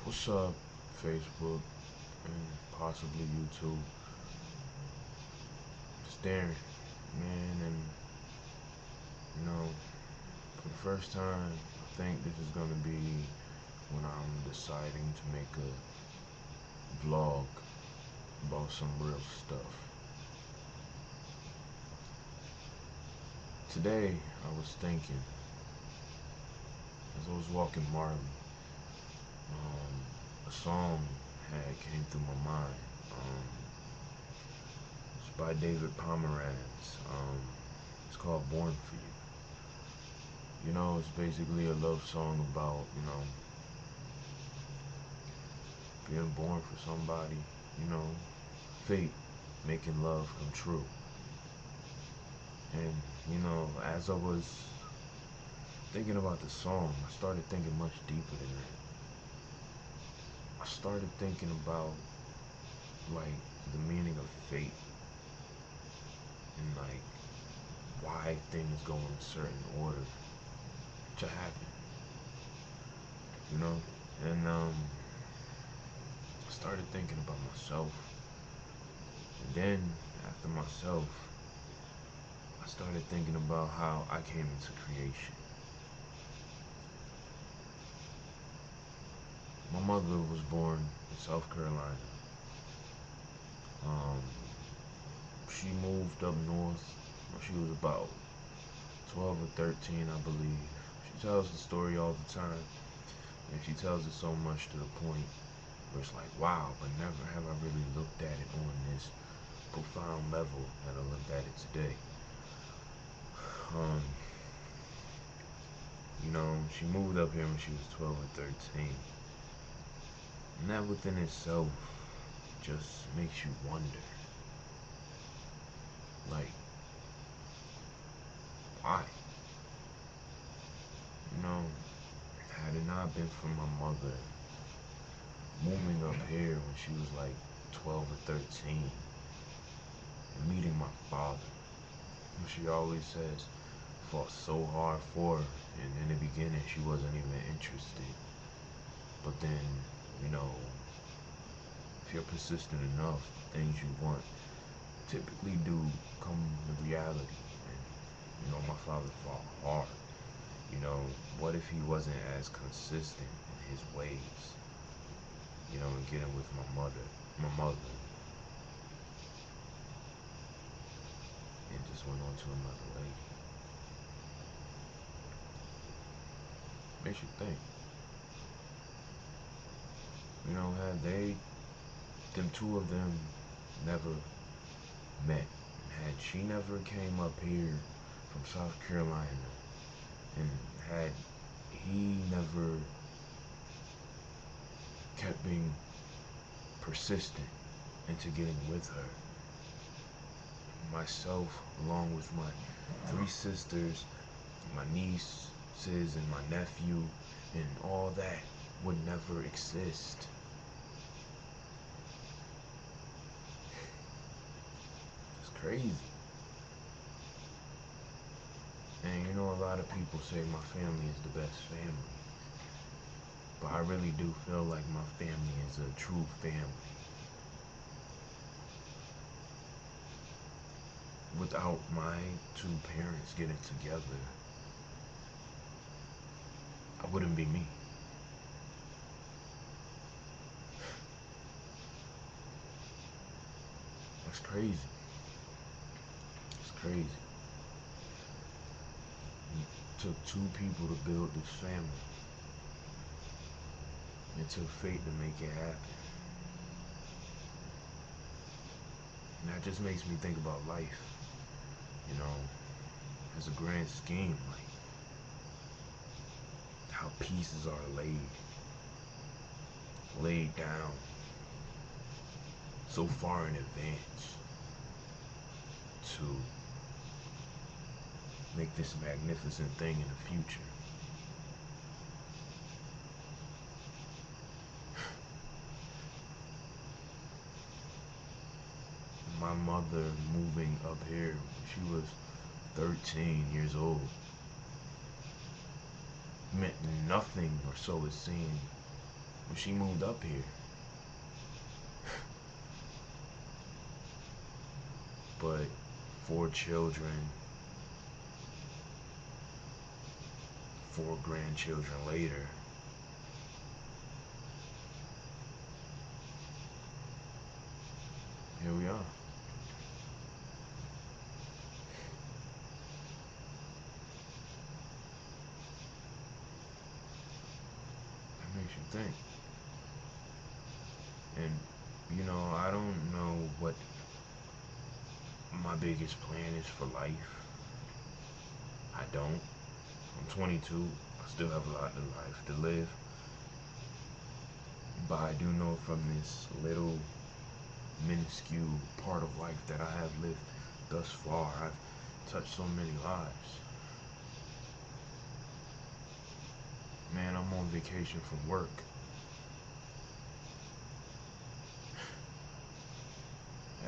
What's up, Facebook and possibly YouTube? It's Darren, man, and for the first time, I think this is gonna be when I'm deciding to make a vlog about some real stuff. Today, I was thinking, as I was walking Marley, a song had came through my mind. It's by David Pomeranz. It's called Born for You. It's basically a love song about, being born for somebody, you know, fate, making love come true. And, as I was thinking about the song, I started thinking much deeper than that. I started thinking about, like, the meaning of fate and, like, why things go in a certain order to happen, And, I started thinking about myself. And then, after myself, I started thinking about how I came into creation. My mother was born in South Carolina. She moved up north when she was about 12 or 13, I believe. She tells the story all the time, and she tells it so much to the point where it's like, wow, but never have I really looked at it on this profound level that I looked at it today. She moved up here when she was 12 or 13. And that within itself just makes you wonder, like, why? Had it not been for my mother moving up here when she was like 12 or 13 and meeting my father, who she always says fought so hard for her, and in the beginning she wasn't even interested. But then, if you're persistent enough, things you want typically do come to reality. And, my father fought hard. What if he wasn't as consistent in his ways, and getting with my mother, and just went on to another lady. Makes you think. Had them two of them never met, had she never came up here from South Carolina, and had he never kept being persistent into getting with her, myself, along with my three sisters, my nieces, and my nephew, and all that would never exist. It's crazy. And a lot of people say my family is the best family. But I really do feel like my family is a true family. Without my two parents getting together, I wouldn't be me. That's crazy. It's crazy. It took two people to build this family. It took fate to make it happen. And that just makes me think about life, as a grand scheme, like how pieces are laid down so far in advance to make this magnificent thing in the future. My mother moving up here when she was 13 years old meant nothing, or so it seemed, when she moved up here. But 4 children, 4 grandchildren later, here we are. That makes you think. And, I don't know what my biggest plan is for life. I don't. I'm 22. I still have a lot of life to live. But I do know from this little minuscule part of life that I have lived thus far, I've touched so many lives. Man, I'm on vacation from work.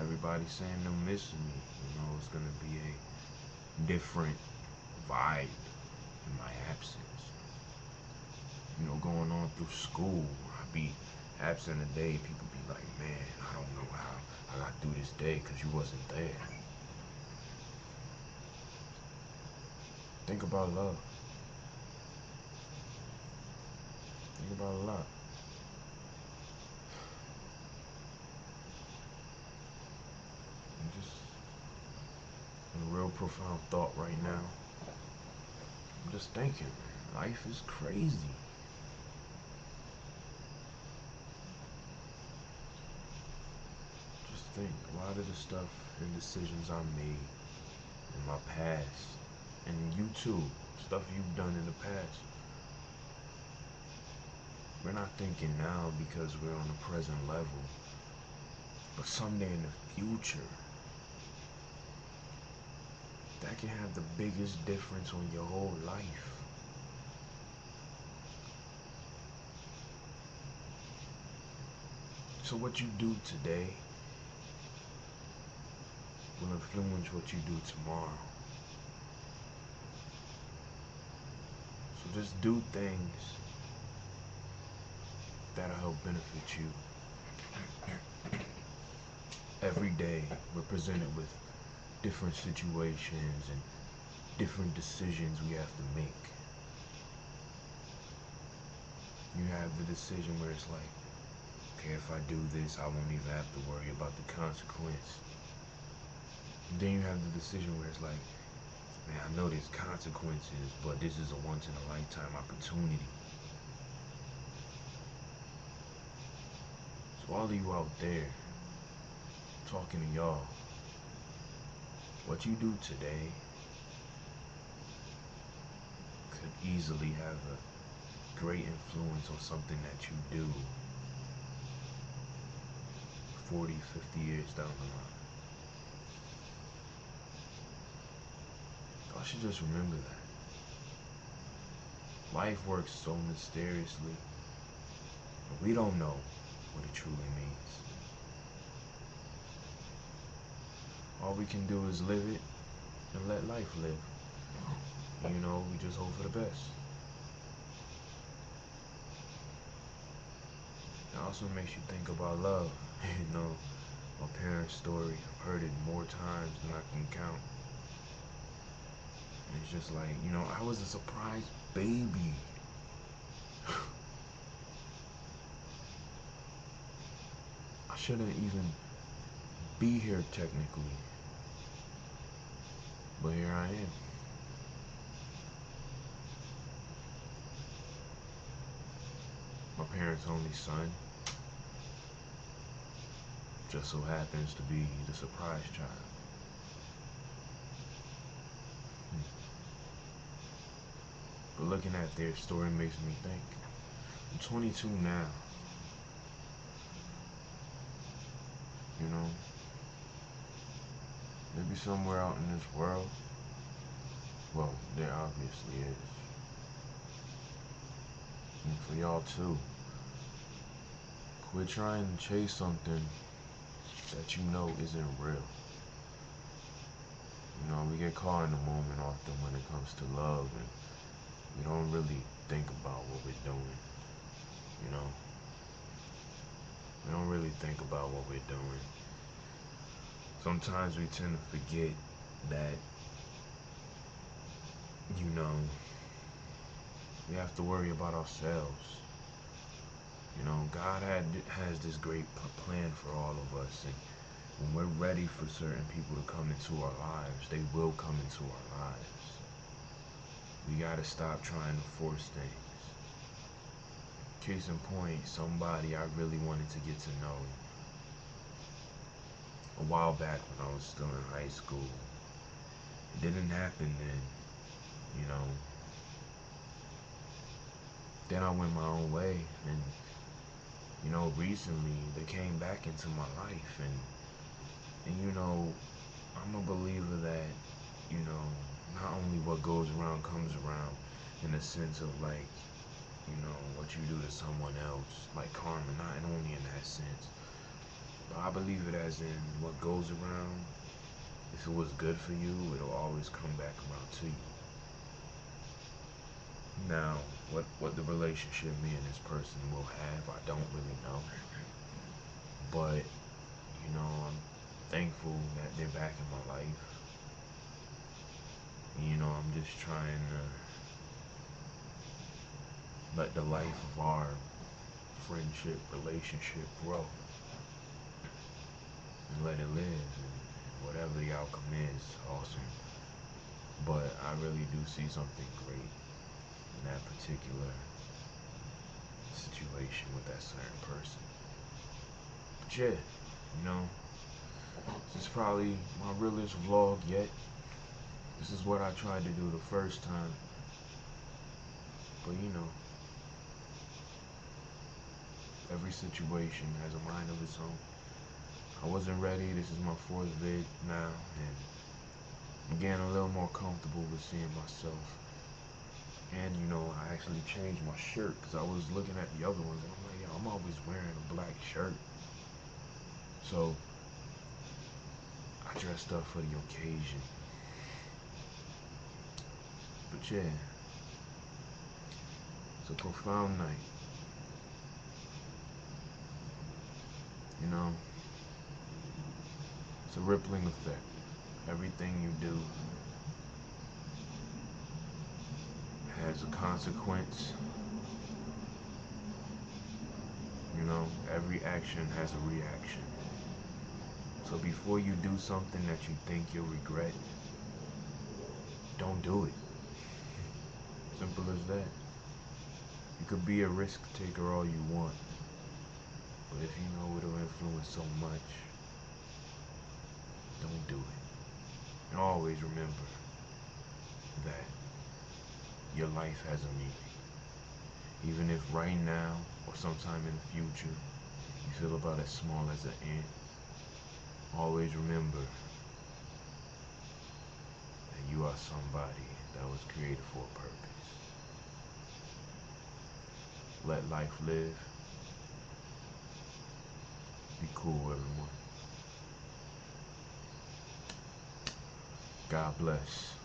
Everybody's saying they're missing me. It's gonna be a different vibe in my absence. Going on through school, I be absent a day, people be like, man, I don't know how I got through this day because you wasn't there. Think about love. Think about a lot. I'm just in a real profound thought right now. I'm just thinking, man, life is crazy. Just think, a lot of the stuff and decisions I made in my past, and you too, stuff you've done in the past, we're not thinking now because we're on the present level, but someday in the future, that can have the biggest difference on your whole life. So what you do today will influence what you do tomorrow. So just do things that'll help benefit you. Every day we're presented with different situations and different decisions we have to make. You have the decision where it's like, okay, if I do this, I won't even have to worry about the consequence. And then you have the decision where it's like, man, I know there's consequences, but this is a once-in-a-lifetime opportunity. So all of you out there, talking to y'all, what you do today could easily have a great influence on something that you do 40, 50 years down the line. I should just remember that. Life works so mysteriously, but we don't know what it truly means. All we can do is live it and let life live. We just hope for the best. It also makes you think about love. My parents' story, I've heard it more times than I can count. And it's just like, I was a surprised baby. I shouldn't even be here technically. But here I am. My parents' only son just so happens to be the surprise child. But looking at their story makes me think. I'm 22 now. Maybe somewhere out in this world, well, there obviously is. And for y'all too, quit trying to chase something that you know isn't real. We get caught in the moment often when it comes to love, and we don't really think about what we're doing, really think about what we're doing. Sometimes we tend to forget that, you know, we have to worry about ourselves. You know, God has this great plan for all of us, and when we're ready for certain people to come into our lives, they will come into our lives. We gotta stop trying to force things. Case in point, somebody I really wanted to get to know a while back when I was still in high school. It didn't happen then, you know. Then I went my own way, and you know, recently they came back into my life, and you know, I'm a believer that, you know, not only what goes around comes around, in the sense of like, you know, what you do to someone else, like karma, not only in that sense, but I believe it as in what goes around, if it was good for you, it'll always come back around to you. Now, what the relationship me and this person will have, I don't really know. But, you know, I'm thankful that they're back in my life. You know, I'm just trying to let the life of our friendship, relationship grow. And let it live. And whatever the outcome is, awesome. But I really do see something great in that particular situation with that certain person. But yeah, you know, this is probably my realest vlog yet. This is what I tried to do the first time. But you know, every situation has a mind of its own. I wasn't ready. This is my fourth vid now, and I'm getting a little more comfortable with seeing myself. And you know, I actually changed my shirt because I was looking at the other ones and I'm like, yo, I'm always wearing a black shirt. So I dressed up for the occasion. But yeah, it's a profound night. You know, it's a rippling effect. Everything you do has a consequence. You know, every action has a reaction. So before you do something that you think you'll regret, don't do it. Simple as that. You could be a risk taker all you want, but if you know it'll influence so much, don't do it. And always remember that your life has a meaning. Even if right now or sometime in the future you feel about as small as an ant, always remember that you are somebody that was created for a purpose. Let life live. Be cool, everyone. God bless.